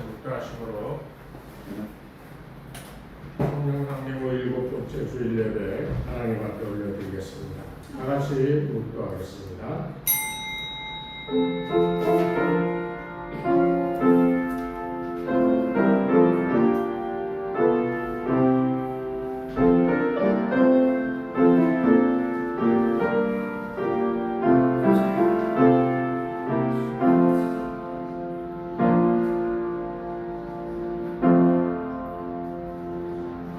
묵도하심으로 성령 강림의 7번째 주일 예배 하나님 앞에 올려드리겠습니다. 다 같이 묵도하겠습니다.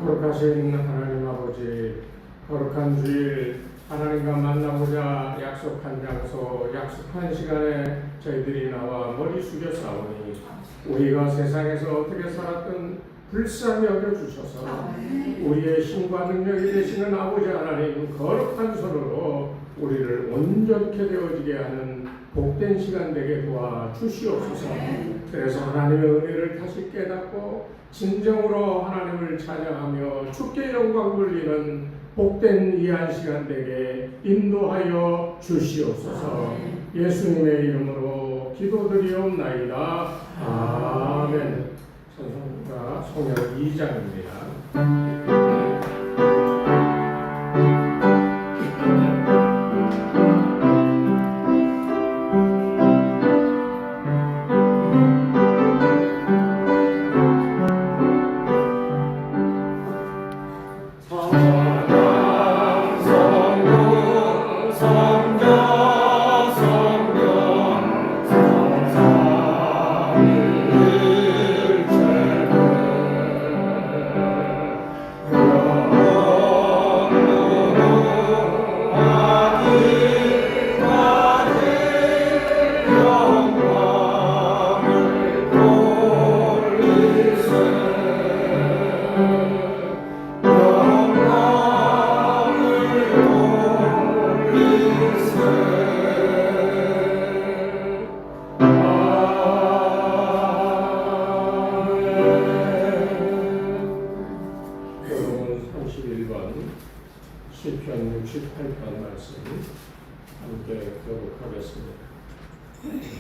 거룩하신 하나님 아버지, 거룩한 주일 하나님과 만나보자 약속한 장소, 약속한 시간에 저희들이 나와 머리 숙여 싸우니 우리가 세상에서 어떻게 살았든 불쌍히 여겨주셔서 우리의 힘과 능력이 되시는 아버지 하나님 거룩한 손으로 우리를 온전케 되어지게 하는 복된 시간 되게 도와주시옵소서. 그래서 하나님의 은혜를 다시 깨닫고 진정으로 하나님을 찬양하며 주께 영광 돌리는 복된 이한 시간 되게 인도하여 주시옵소서. 예수님의 이름으로 기도드리옵나이다. 아멘. 찬송가 성경 2장입니다. 시편 68편 말씀 함께 교독하겠습니다.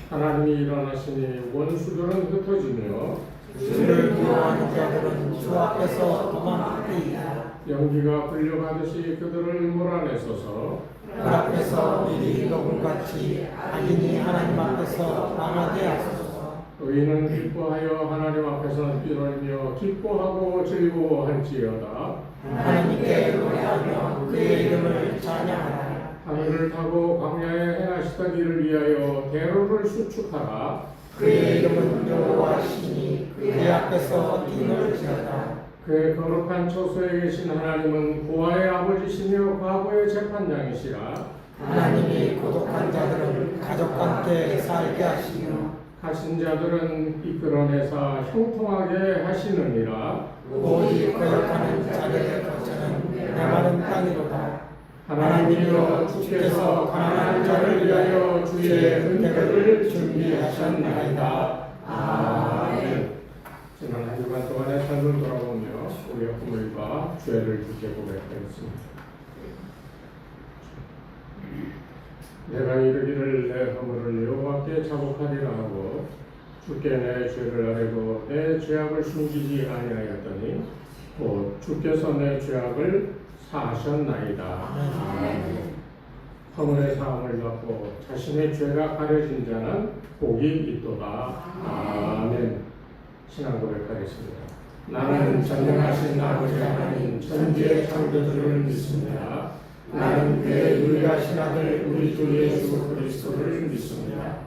하나님이 일어나시니 원수들은 흩어지며 주를 두려워하는 자들은 주 앞에서 도망하리이다. 연기가 불려가듯이 그들을 몰아내소서. 그 앞에서 미리 녹음같이 악인이 하나님 앞에서 망하게 하소서. 의인은 기뻐하여 하나님 앞에서 뛰놀며 기뻐하고 즐거워할지어다. 하나님께 노래하며 그의 이름을 찬양하라. 하늘을 타고 광야에 행하시던 일을 위하여 대로를 수축하라. 그의 이름은 여호와시니 그의 앞에서 뛰놀지어다. 그의 거룩한 처소에 계신 하나님은 고아의 아버지시며 과거의 재판장이시라. 하나님이 고독한 자들은 가족과 함께 살게 하시며 가신 자들은 이끌어내사 형통하게 하시느니라. 오직 거역하는 자들의 거처는 메마른 땅이로다. 하나님이여 주께서 가난한 자를 위하여 주의 은혜를 준비하셨나이다. 아멘. 지난 한 주간 동안의 삶을 돌아보며 우리의 허물과 죄를 주께 고백하겠습니다. 내가 이르기를 내 허물을 여호와께 자복하리라 하고 주께 내 죄를 아뢰고 내 죄악을 숨기지 아니하였더니 곧 주께서 내 죄악을 사하셨나이다. 아멘. 허물의 사함을 받고 자신의 죄가 가려진 자는 복이 있도다. 아멘. 신앙 고백하겠습니다. 나는 전능하신 아버지 하나님 천지의 창조주를 믿습니다. 나는 그의 유일하신 아들 우리 주 예수 그리스도를 믿습니다.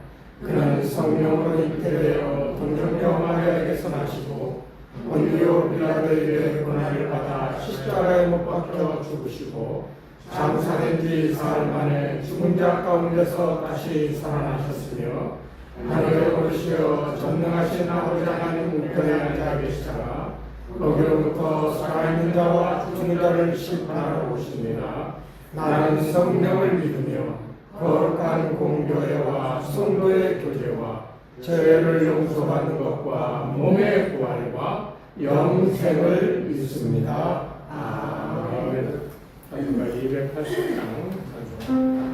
그는 성령으로 잉태되어 동정녀 마리아에게서 나시고 본디오 빌라도에게 고난을 받아 십자가에 못 박혀 죽으시고 장사된 지 사흘 만에 죽은 자 가운데서 다시 살아나셨으며 하늘에 오르시어 전능하신 아버지 하나님 우편에 앉아 계시다가 거기로부터 살아있는 자와 죽은 자를 심판하러 오십니다. 나는 성령을 믿으며 거룩한 공교회와 성도의 교제와 죄를 용서받는 것과 몸의 부활과 영생을 믿습니다. 아멘. 280장 찬송.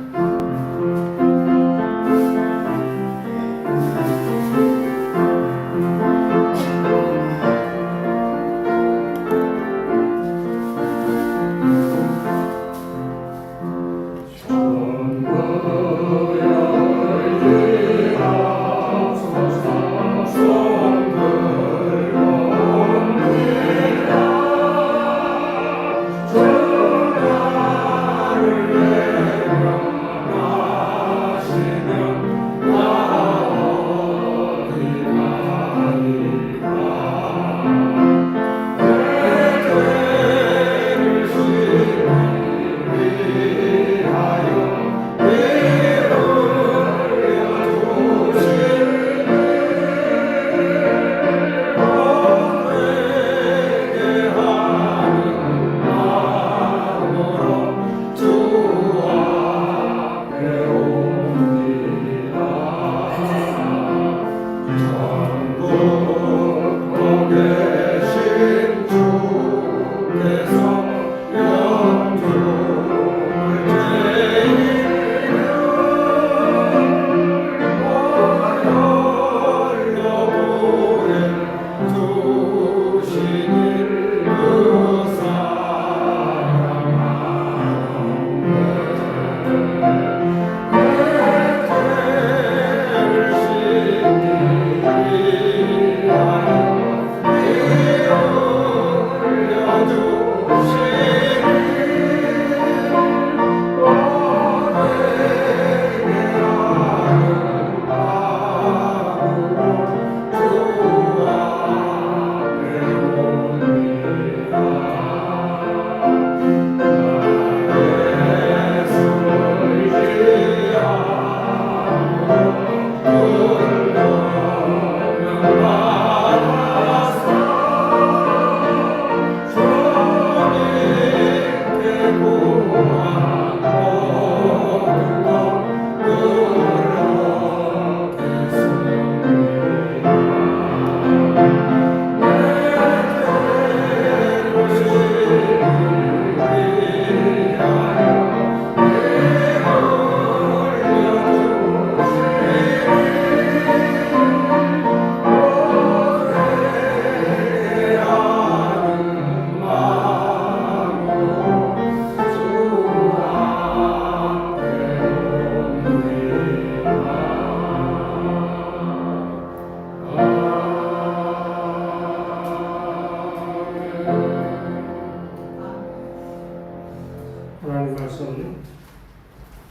하나님 말씀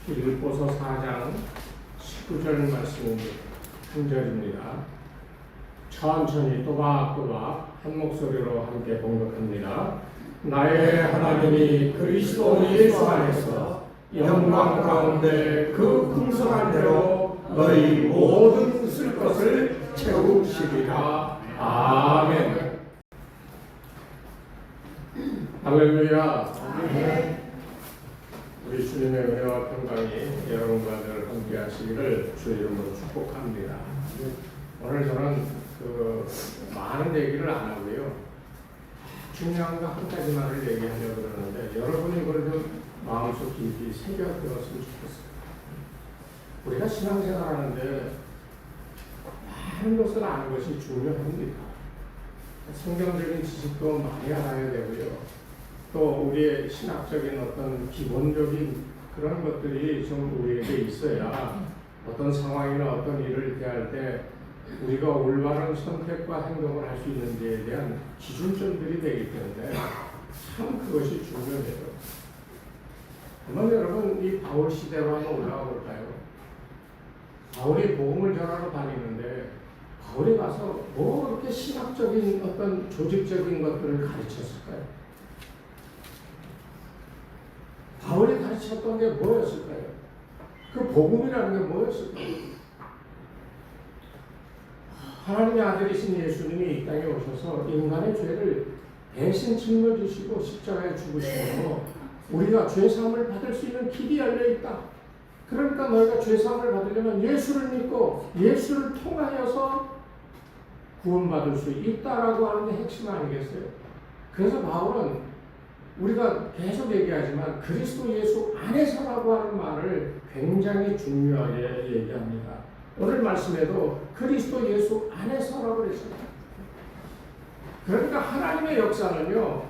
빌립보서 4장 19절 말씀입니다. 한 절입니다. 천천히 또박또박 한 목소리로 함께 봉독합니다. 나의 하나님이 그리스도 예수 안에서 영광 가운데 그 풍성한 대로 너희 모든 쓸 것을 채우시리라. 아멘. 할렐루야. 우리 주님의 은혜와 평강이 여러분과 늘 함께 하시기를 주 이름으로 축복합니다. 오늘 저는 많은 얘기를 안 하고요. 중요한 거 한 가지만을 얘기하려고 그러는데 여러분이 이걸 좀 마음속 깊이 새겨들었으면 좋겠어요. 우리가 신앙생활하는데 많은 것을 아는 것이 중요합니다. 성경적인 지식도 많이 알아야 되고요. 또 우리의 신학적인 어떤 기본적인 그런 것들이 좀 우리에게 있어야 어떤 상황이나 어떤 일을 대할 때 우리가 올바른 선택과 행동을 할 수 있는지에 대한 기준점들이 되기 때문에 참 그것이 중요해요. 한번 여러분 이 바울 시대로 한번 올라가 볼까요? 바울이 복음을 전하러 다니는데 바울이 가서 뭐 그렇게 신학적인 어떤 조직적인 것들을 가르쳤을까요? 바울이 가르쳤던 게 뭐였을까요? 그 복음이라는 게 뭐였을까요? 하나님의 아들이신 예수님이 이 땅에 오셔서 인간의 죄를 대신 짊어지시고 십자가에 죽으심으로 우리가 죄사함을 받을 수 있는 길이 열려있다. 그러니까 너희가 죄사함을 받으려면 예수를 믿고 예수를 통하여서 구원받을 수 있다라고 하는 게 핵심 아니겠어요? 그래서 바울은 우리가 계속 얘기하지만 그리스도 예수 안에서라고 하는 말을 굉장히 중요하게 얘기합니다. 오늘 말씀에도 그리스도 예수 안에서라고 그랬습니다. 그러니까 하나님의 역사는요,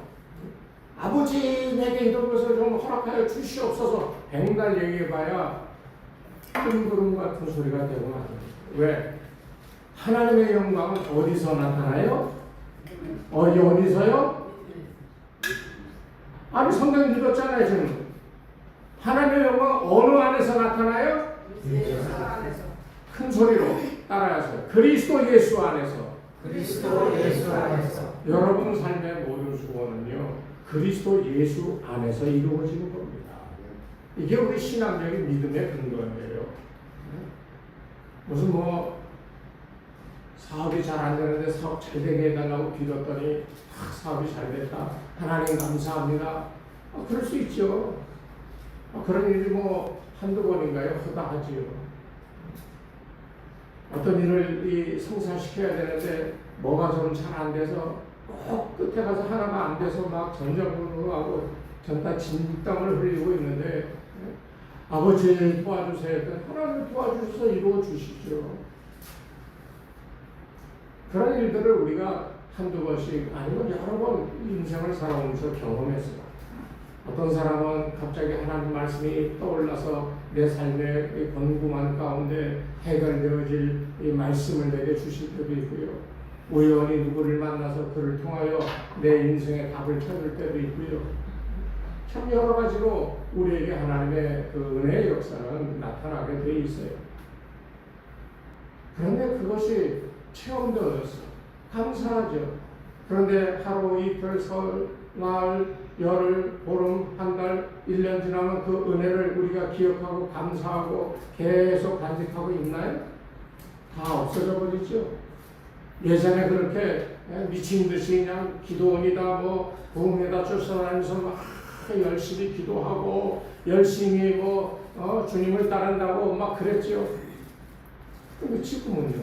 아버지 내게 이런 것을 좀 허락하여 주시옵소서 백날 얘기해봐야 뜬구름 같은 소리가 되고 말입니다. 왜? 하나님의 영광은 어디서 나타나요? 어디서요? 아니 성경 읽었잖아요 지금. 하나님의 영광은 어느 안에서 나타나요? 예수 안에서. 큰 소리로 따라하세요. 그리스도 예수 안에서. 그리스도 예수 안에서. 여러분 삶의 모든 수고는요 그리스도 예수 안에서 이루어지는 겁니다. 이게 우리 신앙적인 믿음의 근거예요. 무슨 사업이 잘 안 되는데 사업 잘 되게 해달라고 빌었더니 사업이 잘 됐다. 하나님 감사합니다. 그럴 수 있죠. 그런 일이 한두 번인가요? 허다하지요. 어떤 일을 성사시켜야 되는데 뭐가 좀 잘 안 돼서 꼭 끝에 가서 하나가 안 돼서 막 전전긍긍하고 전다 진땀을 흘리고 있는데 아버지 도와주세요. 하나님 도와주셔서 이루어 주시죠. 그런 일들을 우리가 한두 번씩 아니면 여러 번 인생을 살아오면서 경험했어요. 어떤 사람은 갑자기 하나님 말씀이 떠올라서 내 삶의 궁금한 가운데 해결되어질 이 말씀을 내게 주실 때도 있고요. 우연히 누구를 만나서 그를 통하여 내 인생의 답을 찾을 때도 있고요. 참 여러 가지로 우리에게 하나님의 그 은혜의 역사는 나타나게 돼 있어요. 그런데 그것이 체험도 얻었어요. 감사하죠. 그런데 하루, 이틀, 설, 날, 열흘, 보름, 한 달, 1년 지나면 그 은혜를 우리가 기억하고 감사하고 계속 간직하고 있나요? 다 없어져 버리죠. 예전에 그렇게 미친 듯이 그냥 기도원이다 뭐 부흥회다 쫓아다니면서 막 열심히 기도하고 열심히 주님을 따른다고 막 그랬죠. 근데 지금은요?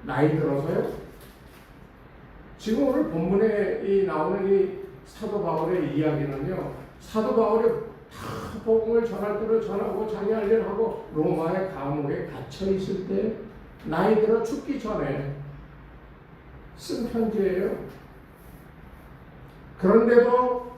나이 들어서요? 지금 오늘 본문에 나오는 이 사도 바울의 이야기는요, 사도 바울이 다 복음을 전할 대로 전하고 자기 할 일 하고 로마의 감옥에 갇혀 있을 때 나이 들어 죽기 전에 쓴 편지예요. 그런데도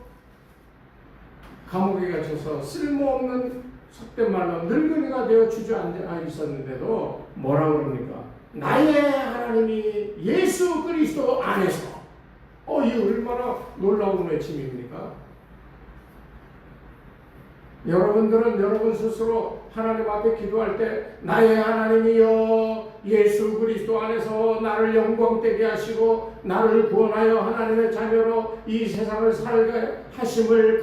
감옥에 갇혀서 쓸모없는 속된 말로 늙은이가 되어 주저앉아 있었는데도 뭐라 그럽니까? 나의 하나님이 예수 그리스도 안에서. 이 얼마나 놀라운 외침입니까? 여러분들은 여러분 스스로 하나님 앞에 기도할 때 나의 하나님이여 예수 그리스도 안에서 나를 영광되게 하시고 나를 구원하여 하나님의 자녀로 이 세상을 살게 하심을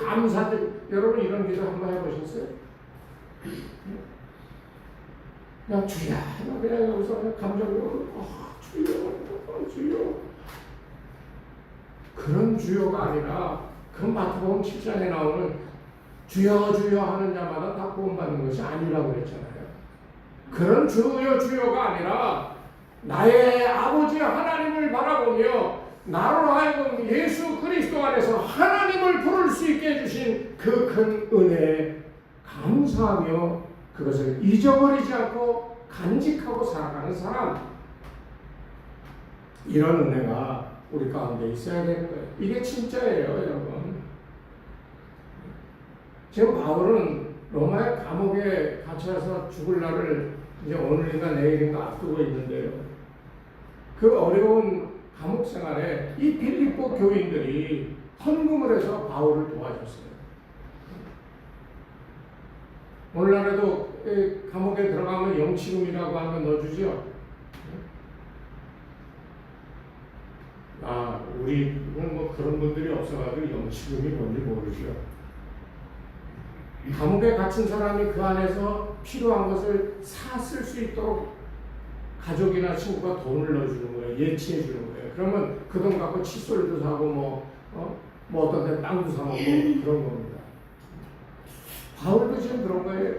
여러분 이런 기도 한번 해보셨어요? 그냥 주야 그냥 여기서 그냥 감정으로 주여 그런 주여가 아니라 그 마태복음 7장에 나오는 주여 주여 하는 자마다 다 구원받는 것이 아니라고 그랬잖아요. 그런 주여가 아니라 나의 아버지 하나님을 바라보며 나로 하여금 예수 그리스도 안에서 하나님을 부를 수 있게 해주신 그 큰 은혜에 감사하며 그것을 잊어버리지 않고 간직하고 살아가는 사람, 이런 은혜가 우리 가운데 있어야 되는 거예요. 이게 진짜예요, 여러분. 지금 바울은 로마의 감옥에 갇혀서 죽을 날을 이제 오늘인가 내일인가 앞두고 있는데요. 그 어려운 감옥 생활에 이 빌립보 교인들이 헌금을 해서 바울을 도와줬어요. 오늘날에도 감옥에 들어가면 영치금이라고 하는 거 넣어주죠. 우리는 뭐 그런 분들이 없어가지고 영치금이 뭔지 모르죠. 감옥에 갇힌 사람이 그 안에서 필요한 것을 사 쓸 수 있도록 가족이나 친구가 돈을 넣어주는 거예요. 예치해 주는 거예요. 그러면 그 돈 갖고 칫솔도 사고 어떤 데 땅도 사먹고 그런 겁니다. 바울도 지금 그런 거예요.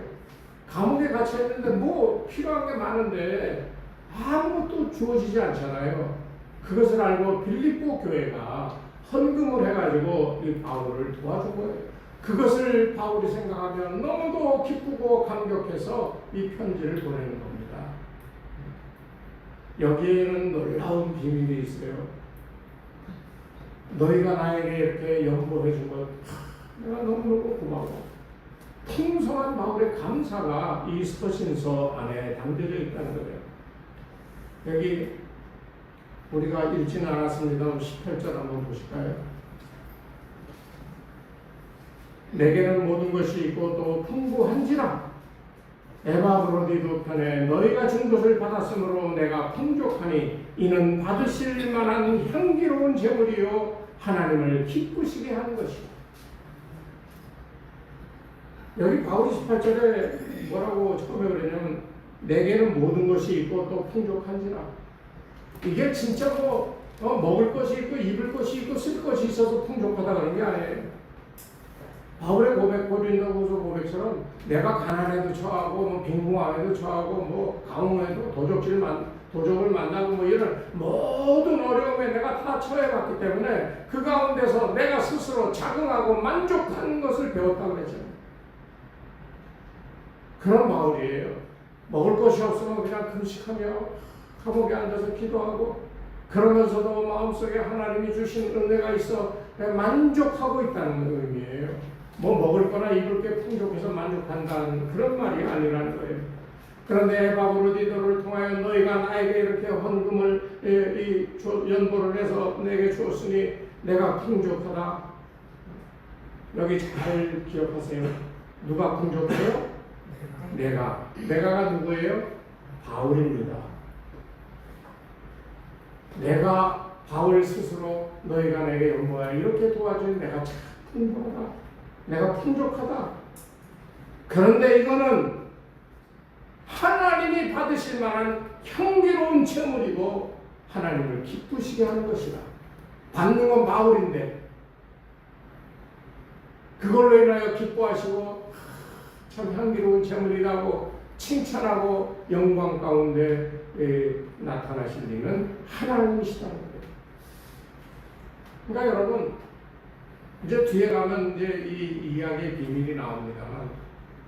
감옥에 갇혀 있는데 뭐 필요한 게 많은데 아무것도 주어지지 않잖아요. 그것을 알고 빌립보 교회가 헌금을 해가지고 이 바울을 도와준 거예요. 그것을 바울이 생각하면 너무도 기쁘고 감격해서 이 편지를 보내는 겁니다. 여기에는 놀라운 비밀이 있어요. 너희가 나에게 이렇게 연보해 준 것 내가 너무너무 고마워. 풍성한 바울의 감사가 이 스토신서 안에 담겨져 있다는 거예요. 여기 우리가 읽지는 않았습니다. 18절 한번 보실까요? 내게는 모든 것이 있고 또 풍부한지라 에바브로디도 편에 너희가 준 것을 받았으므로 내가 풍족하니 이는 받으실 만한 향기로운 제물이요 하나님을 기쁘시게 하는 것이다. 여기 바울이 18절에 뭐라고 처음에 그러냐면 내게는 모든 것이 있고 또 풍족한지라. 이게 진짜 먹을 것이 있고 입을 것이 있고 쓸 것이 있어서 풍족하다 그런 게 아니에요. 바울의 고린도후서 고백처럼 내가 가난해도 처하고 빈궁함에도 처하고 가뭄에도 도적을 만나고 이런 모든 어려움에 내가 다 처해봤기 때문에 그 가운데서 내가 스스로 적응하고 만족하는 것을 배웠다고 그랬잖아요. 그런 바울이에요. 먹을 것이 없으면 그냥 금식하며 감옥에 앉아서 기도하고 그러면서도 마음속에 하나님이 주신 은혜가 있어 만족하고 있다는 의미예요. 먹을 거나 입을 게 풍족해서 만족한다는 그런 말이 아니라는 거예요. 그런데 에바브로디도를 통하여 너희가 나에게 이렇게 헌금을 연보를 해서 내게 주었으니 내가 풍족하다. 여기 잘 기억하세요. 누가 풍족해요? 내가가 누구예요? 바울입니다. 내가 바울 스스로 너희가 내게 연보하여 이렇게 도와주니 내가 참 풍족하다. 내가 풍족하다. 그런데 이거는 하나님이 받으실 만한 향기로운 제물이고 하나님을 기쁘시게 하는 것이라. 받는 건 바울인데 그걸로 인하여 기뻐하시고 참 향기로운 제물이라고 칭찬하고 영광 가운데 나타나실 리는 하나님이시다는 거예요. 그러니까 여러분 이제 뒤에 가면 이제 이 이야기의 비밀이 나옵니다만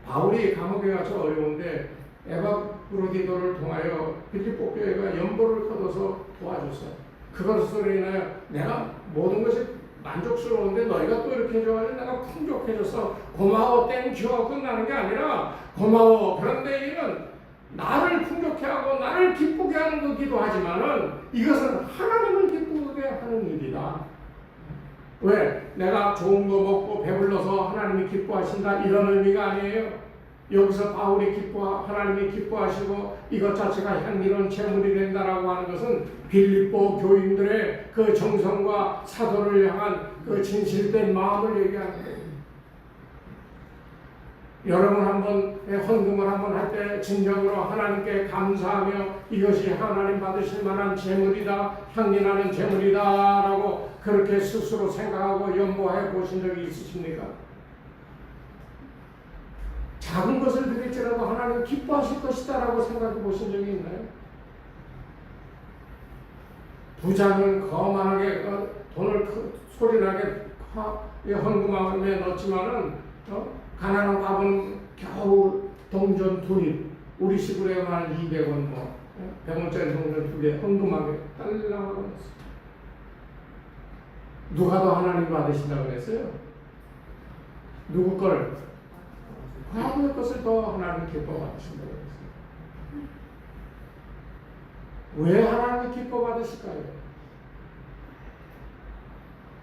바울이 감옥에 가서 어려운데 에바브로디도를 통하여 빌립보 교회가 연보를 거둬서 도와줬어요. 그것으로 인하여 내가 모든 것이 만족스러운데 너희가 또 이렇게 해줘가지고 내가 풍족해져서 고마워 땡큐 하고 끝나는 게 아니라 고마워. 그런데 이는 나를 풍족해 하고 나를 기쁘게 하는 거기도 하지만은 이것은 하나님을 기쁘게 하는 일이다. 왜? 내가 좋은 거 먹고 배불러서 하나님이 기뻐하신다 이런 의미가 아니에요. 여기서 바울이 하나님이 기뻐하시고 이것 자체가 향기로운 제물이 된다라고 하는 것은 빌립보 교인들의 그 정성과 사도를 향한 그 진실된 마음을 얘기하는 거예요. 여러분 한번 헌금을 한번 할 때 진정으로 하나님께 감사하며 이것이 하나님 받으실 만한 제물이다, 향기나는 제물이다라고 그렇게 스스로 생각하고 연보해 보신 적이 있으십니까? 작은 것을 드릴지라도 하나님 기뻐하실 것이다라고 생각해 보신 적이 있나요? 부자는 거만하게 돈을 소리나게 헌금함에 넣지만은 가난한 밥은 겨우 동전 2입, 우리 식으로 한 200원 100원짜리 동전 2개 헌금하게 딸랑하고 했어요. 누가 더 하나님 받으신다고 그랬어요? 누구 걸? 과거의 것을 더 하나님 기뻐 받으신다고 그랬어요. 왜 하나님 기뻐 받으실까요?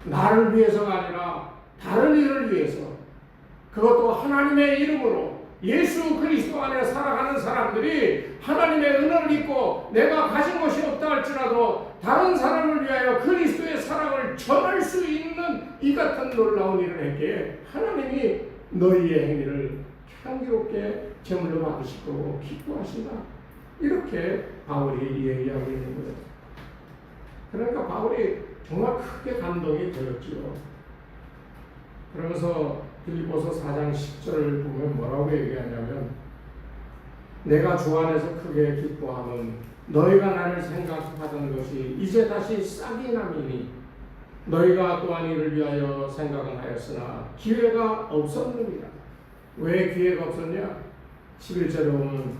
나를 위해서가 아니라 다른 일을 위해서, 그것도 하나님의 이름으로 예수 그리스도 안에 살아가는 사람들이 하나님의 은혜를 입고 내가 가진 것이 없다 할지라도 다른 사람을 위하여 그리스도의 사랑을 전할 수 있는 이 같은 놀라운 일을 했기에 하나님이 너희의 행위를 향기롭게 제물로 받으실 거고 기뻐하신다. 이렇게 바울이 얘기하고 있는 거예요. 그러니까 바울이 정말 크게 감동이 되었지요. 그러면서 빌립보서 4장 10절을 보면 뭐라고 얘기하냐면 내가 주 안에서 크게 기뻐함은 너희가 나를 생각하던 것이 이제 다시 싹이 남이니 너희가 또한 이를 위하여 생각은 하였으나 기회가 없었느니라. 왜 기회가 없었냐? 11절에 보면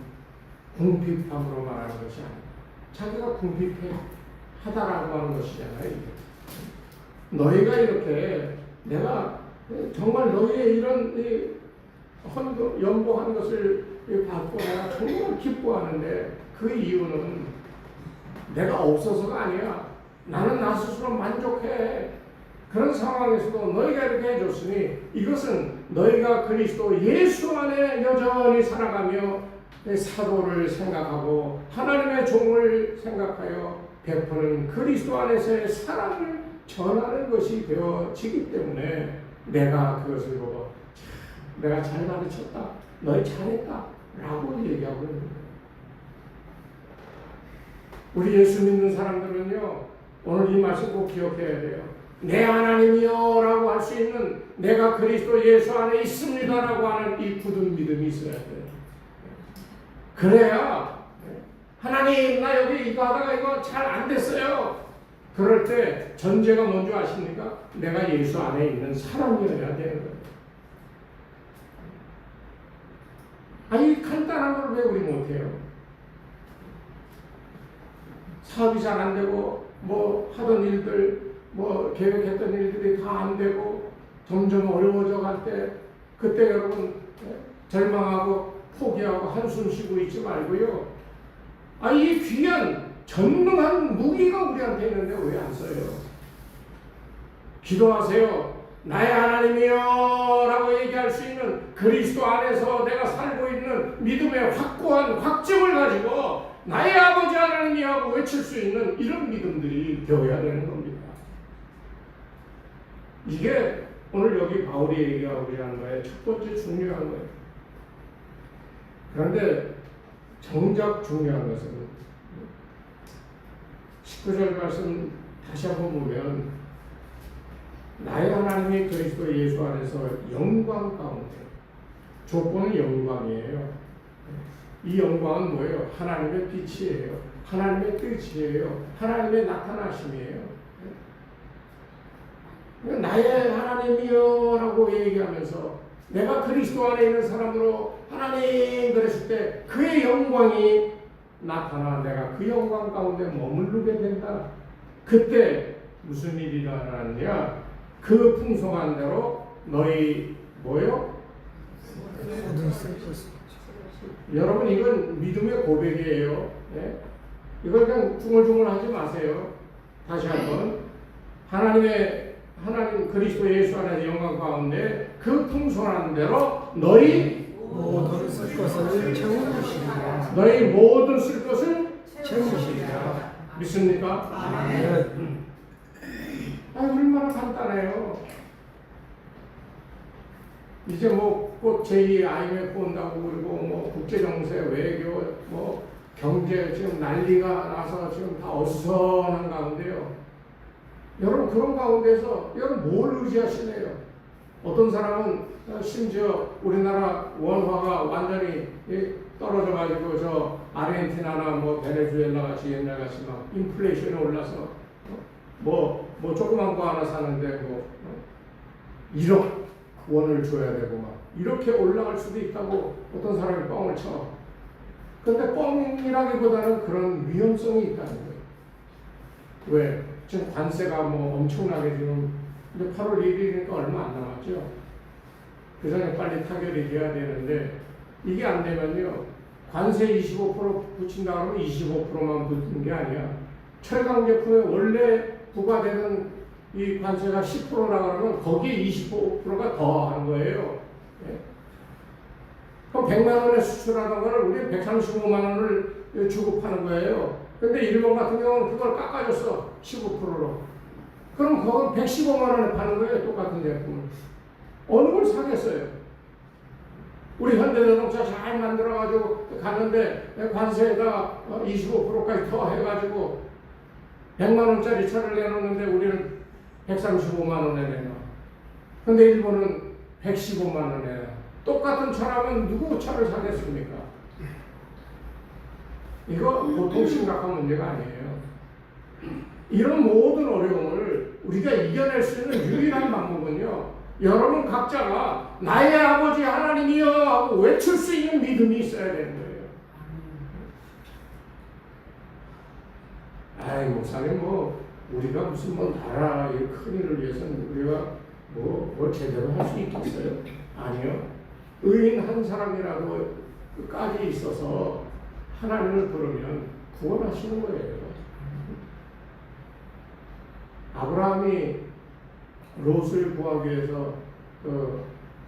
궁핍함으로 말하는 것이 아니라 자기가 궁핍해 하다라고 하는 것이잖아요. 너희가 이렇게 내가 정말 너희의 이런 연보한 것을 받고 내가 정말 기뻐하는데 그 이유는 내가 없어서가 아니야. 나는 나 스스로 만족해. 그런 상황에서도 너희가 이렇게 해줬으니 이것은 너희가 그리스도 예수 안에 여전히 살아가며 사도를 생각하고 하나님의 종을 생각하여 베푸는 그리스도 안에서의 사랑을 전하는 것이 되어지기 때문에 내가 그것을 보고 내가 잘 가르쳤다, 너희 잘했다 라고 얘기하고 있는 거예요. 우리 예수 믿는 사람들은요 오늘 이 말씀 꼭 기억해야 돼요. 내 하나님이여 라고 할 수 있는 내가 그리스도 예수 안에 있습니다 라고 하는 이 굳은 믿음이 있어야 돼요. 그래야 하나님 나 여기 이거 하다가 이거 잘 안 됐어요. 그럴 때 전제가 뭔지 아십니까? 내가 예수 안에 있는 사람이어야 되는 거예요. 아니 간단한 걸 왜 우리 못해요? 사업이 잘 안 되고 뭐 하던 일들 뭐 계획했던 일들이 다 안 되고 점점 어려워져 갈 때 그때 여러분 절망하고 포기하고 한숨 쉬고 있지 말고요. 이 귀한 전능한 무기가 우리한테 있는데 왜 안 써요? 기도하세요. 나의 하나님이여 라고 얘기할 수 있는 그리스도 안에서 내가 살고 있는 믿음의 확고한 확증을 가지고 나의 아버지 하나님이여 하고 외칠 수 있는 이런 믿음들이 되어야 되는 겁니다. 이게 오늘 여기 바울이 얘기하고 있는 거예요. 첫 번째 중요한 거예요. 그런데 정작 중요한 것은 19절 말씀 다시 한번 보면 나의 하나님이 그리스도 예수 안에서 영광 가운데, 조건은 영광이에요. 이 영광은 뭐예요? 하나님의 빛이에요. 하나님의 뜻이에요. 하나님의 나타나심이에요. 나의 하나님이여 라고 얘기하면서 내가 그리스도 안에 있는 사람으로 하나님 그랬을 때 그의 영광이 나타나 내가 그 영광 가운데 머무르게 된다. 그때 무슨 일이 일어나느냐? 그 풍성한 대로 너희 뭐요? 모든 슬퍼서 여러분 이건 믿음의 고백이에요. 네? 이걸 그냥 중얼중얼 하지 마세요. 다시 한번 하나님 그리스도 예수 안에서 영광 가운데 그 풍성한 대로 너희 모든 쓸 것을 채우시리라. 너희 모든 쓸 것을 채우시리라. 믿습니까? 아멘. 얼마나 간단해요. 이제 뭐 곧 제2 IMF 온다고 그러고 뭐 국제정세, 외교, 뭐 경제 지금 난리가 나서 지금 다 어수선한 가운데요. 여러분 그런 가운데서 여러분 뭘 의지하시네요? 어떤 사람은 심지어 우리나라 원화가 완전히 떨어져 가지고 저 아르헨티나나 뭐 베네수엘라 같이 옛날 같이 막 인플레이션이 올라서 뭐 조그만 거 하나 사는데 뭐 1억 원을 줘야 되고 막 이렇게 올라갈 수도 있다고 어떤 사람이 뻥을 쳐. 근데 뻥이라기보다는 그런 위험성이 있다는 거예요. 왜? 지금 관세가 뭐 엄청나게 지금 이제 8월 1일이니까 얼마 안 남았죠. 그 전에 빨리 타결이 돼야 되는데 이게 안 되면요. 관세 25% 붙인다 그러면 25%만 붙는 게 아니야. 철강 제품에 원래 부과되는 이 관세가 10%라 그러면 거기에 25%가 더 하는 거예요. 예? 그럼 100만 원에 수출하는 거를 우리 135만 원을 주고 파는 거예요. 근데 일본 같은 경우는 그걸 깎아줬어. 15%로. 그럼 그건 115만 원에 파는 거예요. 똑같은 제품을. 어느 걸 사겠어요? 우리 현대자동차 잘 만들어가지고 갔는데 관세에다 25%까지 더 해가지고 100만 원짜리 차를 내놓는데 우리는 135만 원에 내놔. 근데 일본은 115만 원에 내놔. 똑같은 차라면 누구 차를 사겠습니까? 이거 보통 심각한 문제가 아니에요. 이런 모든 어려움을 우리가 이겨낼 수 있는 유일한 방법은요. 여러분 각자가 나의 아버지 하나님이여 하고 외칠 수 있는 믿음이 있어야 되는 거예요. 아이 목사님 우리가 무슨 나라의 큰일을 위해서는 우리가 뭘 제대로 할 수 있겠어요? 아니요. 의인 한 사람이라도 끝까지 있어서 하나님을 부르면 구원하시는 거예요. 아브라함이 롯을 구하기 위해서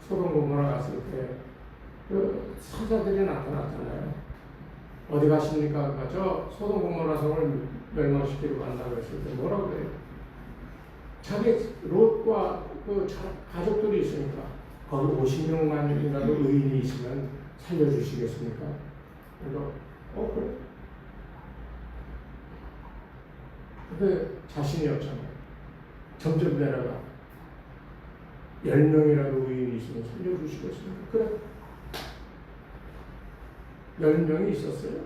소돔 고모라 갔을 때 사자들이 나타났잖아요. 어디 가십니까? 저 소돔 고모라 성을 멸망시키러 간다고 했을 때 뭐라고 그래요? 자기 롯과 가족들이 있으니까 거기 50명만이라도 의인이 있으면 살려주시겠습니까? 그래서 그래. 근데 자신이 없잖아요. 점점 내려가. 10명이라도 의인이 있으면 살려주시겠습니까? 그래. 10명이 있었어요?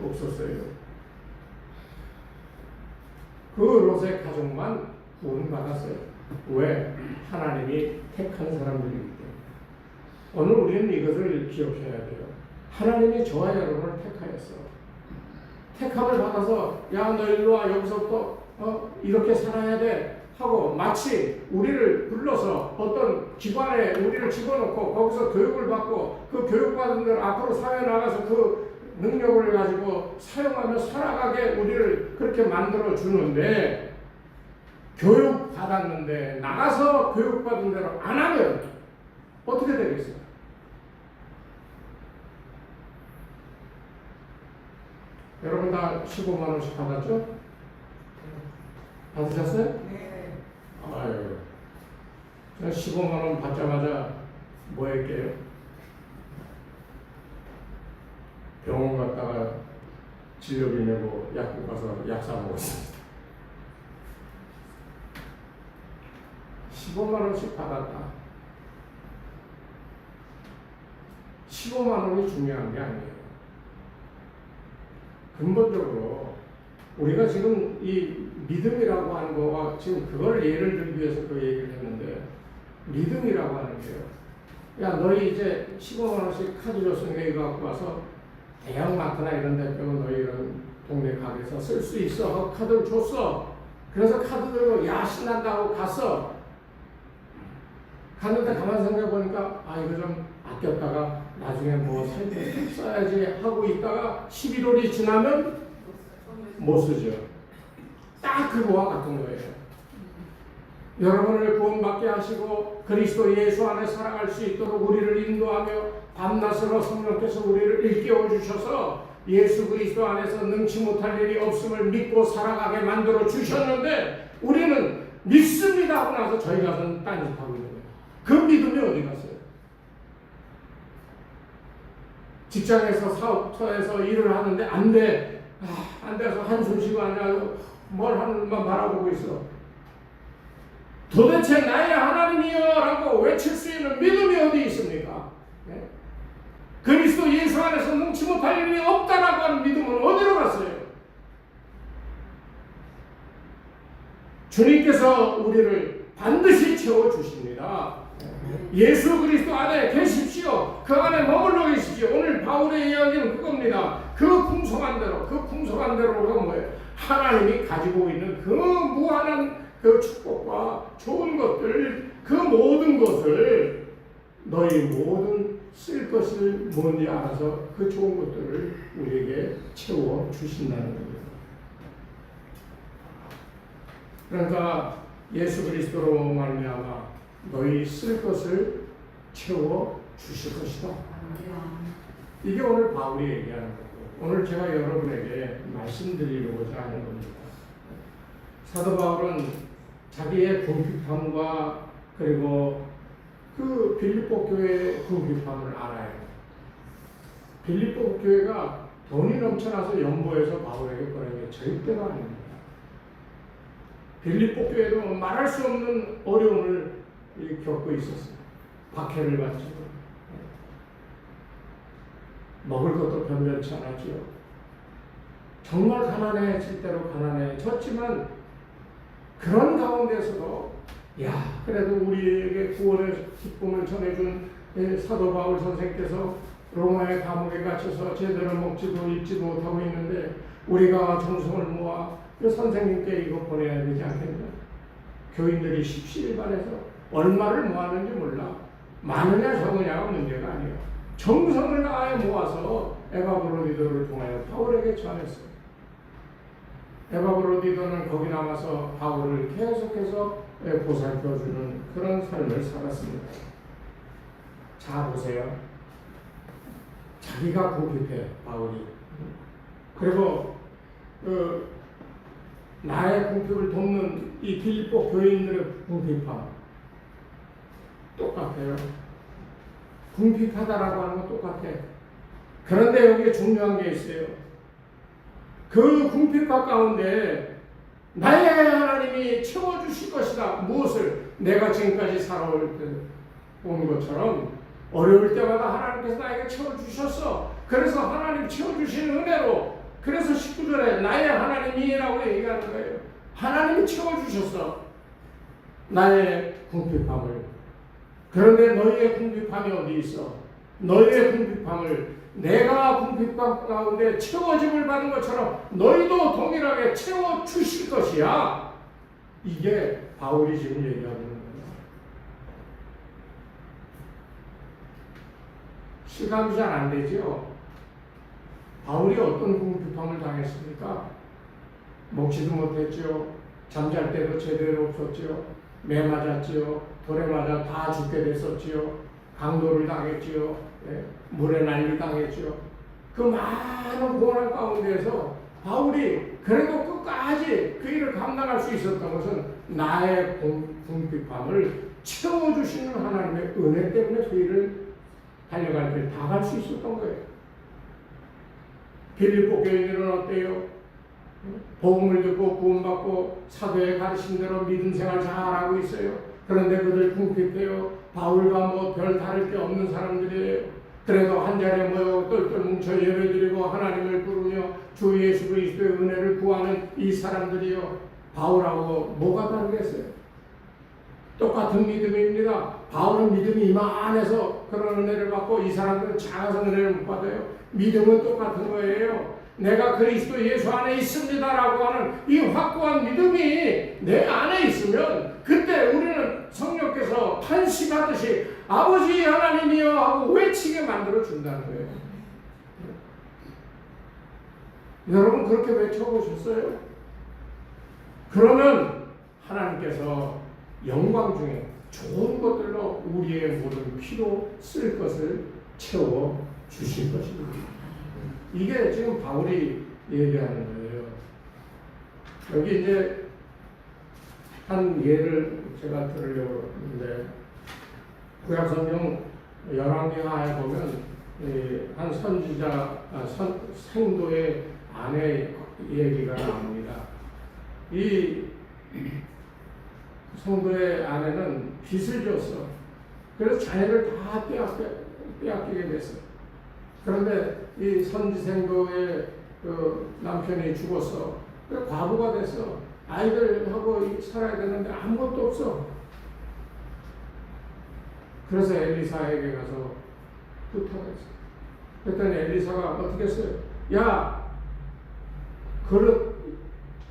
없었어요. 그 롯의 가족만 구원받았어요. 왜? 하나님이 택한 사람들이기 때문에. 오늘 우리는 이것을 기억해야 돼요. 하나님이 저와 여러분을 택하였어. 택함을 받아서 야 너 일로 와 여기서부터 이렇게 살아야 돼 하고 마치 우리를 불러서 어떤 기관에 우리를 집어넣고 거기서 교육을 받고 그 교육받은 대로 앞으로 사회에 나가서 그 능력을 가지고 사용하며 살아가게 우리를 그렇게 만들어 주는데 교육 받았는데 나가서 교육받은 대로 안 하면 어떻게 되겠어요? 여러분 다 15만 원씩 받았죠? 받으셨어요? 네. 아유, 15만 원 받자마자 뭐 할게요? 병원 갔다가 진료비 내고 약국 가서 약 사 먹었습니다. 15만 원씩 받았다. 15만 원이 중요한 게 아니에요. 근본적으로 우리가 지금 이 믿음이라고 하는 거와 지금 그걸 예를 들기 위해서 그 얘기를 했는데, 믿음이라고 하는 게요. 야, 너희 이제 15만 원씩 카드 줬으니까 이거 갖고 와서 대형마트나 이런 데 빼고 너희 이런 동네 가게에서 쓸 수 있어 하고 카드를 줬어. 그래서 카드 들고 야 신난다고 갔어. 갔는데 가만 생각해 보니까 아 이거 좀 아꼈다가 나중에 뭐 써야지 하고 있다가 11월이 지나면 못 쓰죠. 딱 그거와 같은 거예요. 여러분을 구원받게 하시고 그리스도 예수 안에 살아갈 수 있도록 우리를 인도하며 밤낮으로 성령께서 우리를 일깨워 주셔서 예수 그리스도 안에서 능치 못할 일이 없음을 믿고 살아가게 만들어 주셨는데, 우리는 믿습니다 하고 나서 저희 가서는 딴짓하고 있는 거예요. 그 믿음이 어디 갔어요? 직장에서 사업처에서 일을 하는데 안 돼. 안 돼서 한숨 쉬고 앉아서 뭘 하는만 바라보고 있어. 도대체 나의 하나님이여 라고 외칠 수 있는 믿음이 어디 있습니까? 네? 그리스도 예수 안에서 능치 못할 일이 없다라고 하는 믿음은 어디로 갔어요? 주님께서 우리를 반드시 채워주십니다. 예수 그리스도 안에 계십시오. 그 안에 머물러 계십시오. 오늘 바울의 이야기는 그겁니다. 그 풍성한 대로가 뭐예요? 하나님이 가지고 있는 그 무한한 그 축복과 좋은 것들, 그 모든 것을 너희 모든 쓸 것을 뭔지 알아서 그 좋은 것들을 우리에게 채워 주신다는 겁니다. 그러니까 예수 그리스도로 말미암아 너희 쓸 것을 채워 주실 것이다. 이게 오늘 바울이 얘기하는 거고, 오늘 제가 여러분에게 말씀드리려고자 하는 겁니다. 사도 바울은 자기의 궁핍함과 그리고 그 빌립보 교회의 궁핍함을 알아요. 빌립보 교회가 돈이 넘쳐나서 연보해서 바울에게 보낸 게 절대가 아닙니다. 빌립보 교회도 말할 수 없는 어려움을 겪고 있었어요. 박해를 받죠. 먹을 것도 변변치 않았죠. 정말 가난해질 대로 가난해졌지만 그런 가운데서도 야 그래도 우리에게 구원의 기쁨을 전해준 사도 바울 선생께서 로마의 감옥에 갇혀서 제대로 먹지도 입지도 못하고 있는데 우리가 정성을 모아 그 선생님께 이거 보내야 되지 않겠냐. 교인들이 십시일반해서 얼마를 모았는지 몰라. 많으냐 적으냐가 문제가 아니에요. 정성을 다해 모아서 에바브로디도를 통하여 바울에게 전했어요. 에바브로디도는 거기 남아서 바울을 계속해서 보살펴주는 그런 삶을 살았습니다. 자 보세요. 자기가 궁핍해 바울이. 그리고 나의 궁핍을 돕는 이 빌립보 교인들의 궁핍함 똑같아요. 궁핍하다라고 하는 건 똑같아. 그런데 여기에 중요한 게 있어요. 그 궁핍과 가운데 나의 하나님이 채워주실 것이다. 무엇을? 내가 지금까지 살아온 것처럼 어려울 때마다 하나님께서 나에게 채워주셨어. 그래서 하나님 채워주시는 은혜로, 그래서 19절에 나의 하나님이라고 얘기하는 거예요. 하나님이 채워주셨어. 나의 궁핍함을. 그런데 너희의 궁핍함이 어디 있어? 너희의 궁핍함을 내가 궁핍함 가운데 채워짐을 받은 것처럼 너희도 동일하게 채워주실 것이야. 이게 바울이 지금 얘기하는 거예요. 실감이 잘 안 되죠? 바울이 어떤 궁핍함을 당했습니까? 먹지도 못했죠. 잠잘 때도 제대로 없었죠. 매 맞았지요. 돌에 맞아 다 죽게 됐었지요. 강도를 당했지요. 네. 물에 난리 당했지요. 그 많은 고난 가운데에서 바울이 그래도 끝까지 그 일을 감당할 수 있었던 것은 나의 궁핍함을 채워주시는 하나님의 은혜 때문에 그 일을 달려갈 때 다 갈 수 있었던 거예요. 빌립보 교인들은 어때요? 복음을 듣고 구원받고 사도의 가르친 대로 믿음 생활 잘하고 있어요. 그런데 그들 궁핍해요. 바울과 뭐 별 다를 게 없는 사람들이에요. 그래도 한 자리에 모여 똘똘 뭉쳐 예배드리고 하나님을 부르며 주 예수 그리스도의 은혜를 구하는 이 사람들이요. 바울하고 뭐가 다르겠어요? 똑같은 믿음입니다. 바울은 믿음이 이만해서 그런 은혜를 받고 이 사람들은 작아서 은혜를 못 받아요. 믿음은 똑같은 거예요. 내가 그리스도 예수 안에 있습니다라고 하는 이 확고한 믿음이 내 안에 있으면 그때 우리는 성령께서 탄식하듯이 아버지 하나님이여 하고 외치게 만들어 준다는 거예요. 여러분 그렇게 외쳐보셨어요? 그러면 하나님께서 영광 중에 좋은 것들로 우리의 모든 필요 쓸 것을 채워 주실 것입니다. 이게 지금 바울이 얘기하는 거예요. 여기 이제 한 예를 제가 들으려고 하는데 구약성경 열왕기하에 보면 한 선지자 생도의 아내 얘기가 나옵니다. 이 성도의 아내는 빚을 줬어. 그래서 자녀를 다 빼앗기게 됐어. 그런데 이 선지생도의 그 남편이 죽었어. 그래서 과부가 됐어. 아이들하고 살아야 되는데 아무것도 없어. 그래서 엘리사에게 가서 부탁했어. 그랬더니 엘리사가 어떻게 했어요? 야, 그릇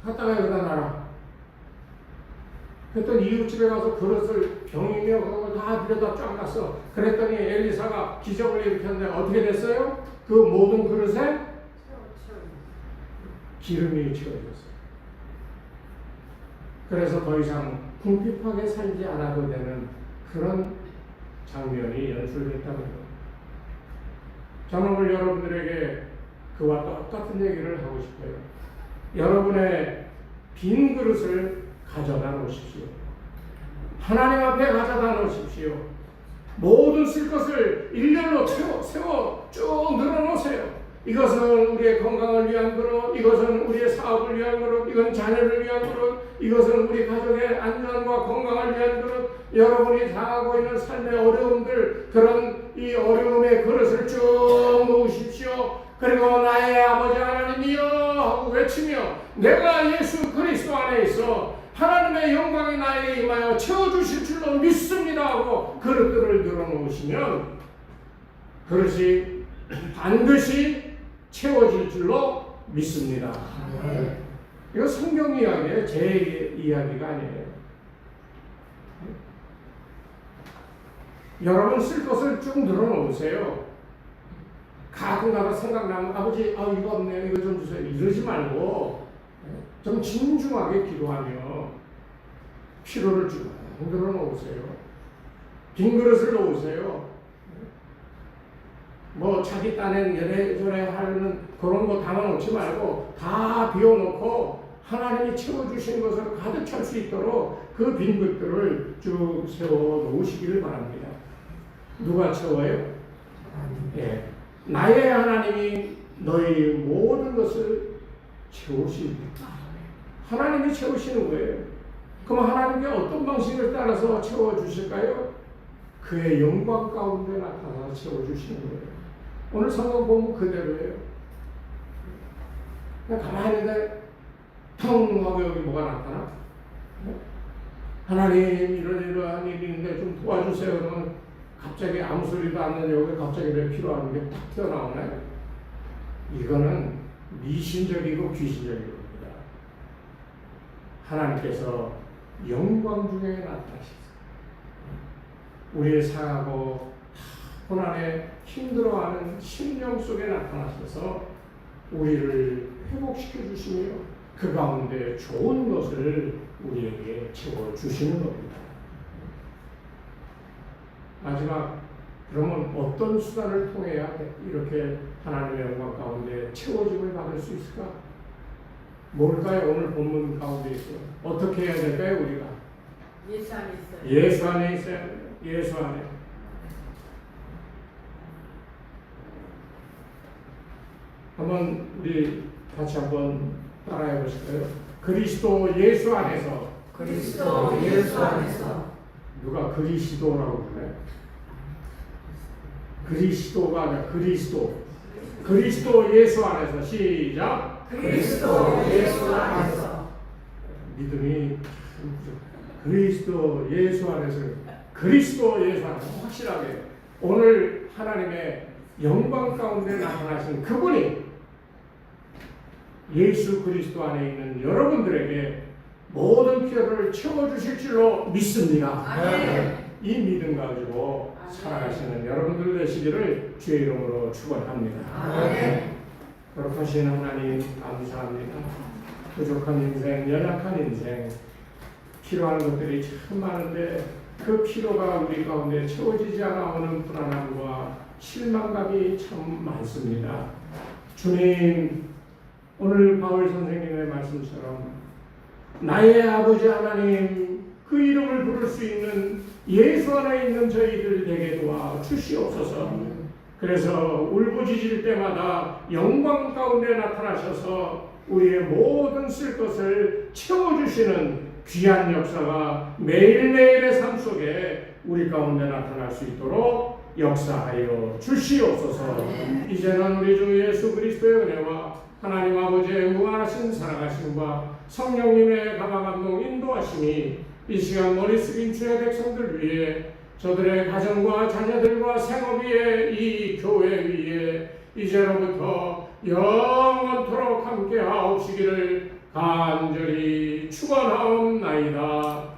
갖다가 여기다 놔라. 그랬더니 이웃집에 가서 그릇을 병이며 그런 걸 다 빌려다 쫙 놨어. 그랬더니 엘리사가 기적을 일으켰는데 어떻게 됐어요? 그 모든 그릇에 기름이 채워졌어요. 그래서 더 이상 궁핍하게 살지 않아도 되는 그런 장면이 연출됐다는 거예요. 저는 오늘 여러분들에게 그와 똑같은 얘기를 하고 싶어요. 여러분의 빈 그릇을 가져다 놓으십시오. 하나님 앞에 가져다 놓으십시오. 모든 쓸 것을 일렬로 세워 쭉 늘어놓으세요. 이것은 우리의 건강을 위한 그릇, 이것은 우리의 사업을 위한 그릇, 이건 자녀를 위한 그릇, 이것은 우리 가족의 안전과 건강을 위한 그릇. 여러분이 당하고 있는 삶의 어려움들, 그런 이 어려움의 그릇을 쭉 놓으십시오. 그리고 나의 아버지 하나님이여 하고 외치며 내가 예수 그리스도 안에 있어 하나님의 영광이 나에게 임하여 채워주실 줄로 믿습니다 하고 그릇들을 늘어놓으시면 그릇이 반드시 채워질 줄로 믿습니다. 이거 성경 이야기예요. 제 이야기가 아니에요. 여러분 쓸 것을 쭉 늘어놓으세요. 가끔가다 생각나면 아버지 이거 없네요. 이거 좀 주세요. 이러지 말고 좀 진중하게 기도하며 필요를 쭉 늘어놓으세요. 빈 그릇을 놓으세요. 뭐 자기 딴엔 이래저래 하는 그런 거 담아놓지 말고 다 비워놓고 하나님이 채워주신 것을 가득 찰 수 있도록 그 빈 그릇들을 쭉 세워 놓으시기를 바랍니다. 누가 채워요? 예. 나의 하나님이 너희 모든 것을 채우십니다. 하나님이 채우시는 거예요. 그럼 하나님께 어떤 방식을 따라서 채워주실까요? 그의 영광 가운데 나타나서 채워주시는 거예요. 오늘 성경 보면 그대로예요. 그냥 가만히 있는데 텅 하고 여기 뭐가 나타나? 하나님 이러한 일이 있는데 좀 도와주세요. 그러면 갑자기 아무 소리도 안 나는데 여기 갑자기 왜 필요한 게 탁 튀어나오나요? 이거는 미신적이고 귀신적인 겁니다. 하나님께서 영광 중에 나타나셨어요. 우리의 상하고 고난에 힘들어하는 심령 속에 나타나셔서 우리를 회복시켜 주시며 그 가운데 좋은 것을 우리에게 채워주시는 겁니다. 마지막, 그러면 어떤 수단을 통해야 이렇게 하나님의 영광 가운데 채워짐을 받을 수 있을까? 뭘까요? 오늘 본문 가운데 있어요. 어떻게 해야 될까요, 우리가? 예수 안에 있어요. 예수 안에 있어야 돼요. 예수 안에. 한번 우리 같이 한번 따라해 보실까요? 그리스도 예수 안에서. 그리스도 예수 안에서. 누가 그리스도라고 그래? 그리스도가 아니라 그리스도. 그리스도 예수 안에서. 시작. 그리스도 예수 안에서. 믿음이 그리스도 예수 안에서. 그리스도 예수 안에서 확실하게 오늘 하나님의 영광 가운데 나타나신 그분이 예수 그리스도 안에 있는 여러분들에게 모든 필요를 채워주실 줄로 믿습니다. 아멘. 이 믿음 가지고 살아가시는 여러분들 되시기를 주의 이름으로 축원합니다. 아멘. 거룩하신 하나님 감사합니다. 부족한 인생, 연약한 인생, 필요한 것들이 참 많은데 그 필요가 우리 가운데 채워지지 않아 오는 불안함과 실망감이 참 많습니다. 주님, 오늘 바울 선생님의 말씀처럼 나의 아버지 하나님, 그 이름을 부를 수 있는 예수 안에 있는 저희들 되게 도와 주시옵소서. 그래서 울부짖을 때마다 영광 가운데 나타나셔서 우리의 모든 쓸 것을 채워주시는 귀한 역사가 매일매일의 삶 속에 우리 가운데 나타날 수 있도록 역사하여 주시옵소서. 이제는 우리 주 예수 그리스도의 은혜와 하나님 아버지의 무한하신 사랑하심과 성령님의 가방감동 인도하심이 이 시간 머리 숙인 주의 백성들 위해 저들의 가정과 자녀들과 생업 위에 이 교회 위에 이제로부터 영원토록 함께 하옵시기를 간절히 축원하옵나이다.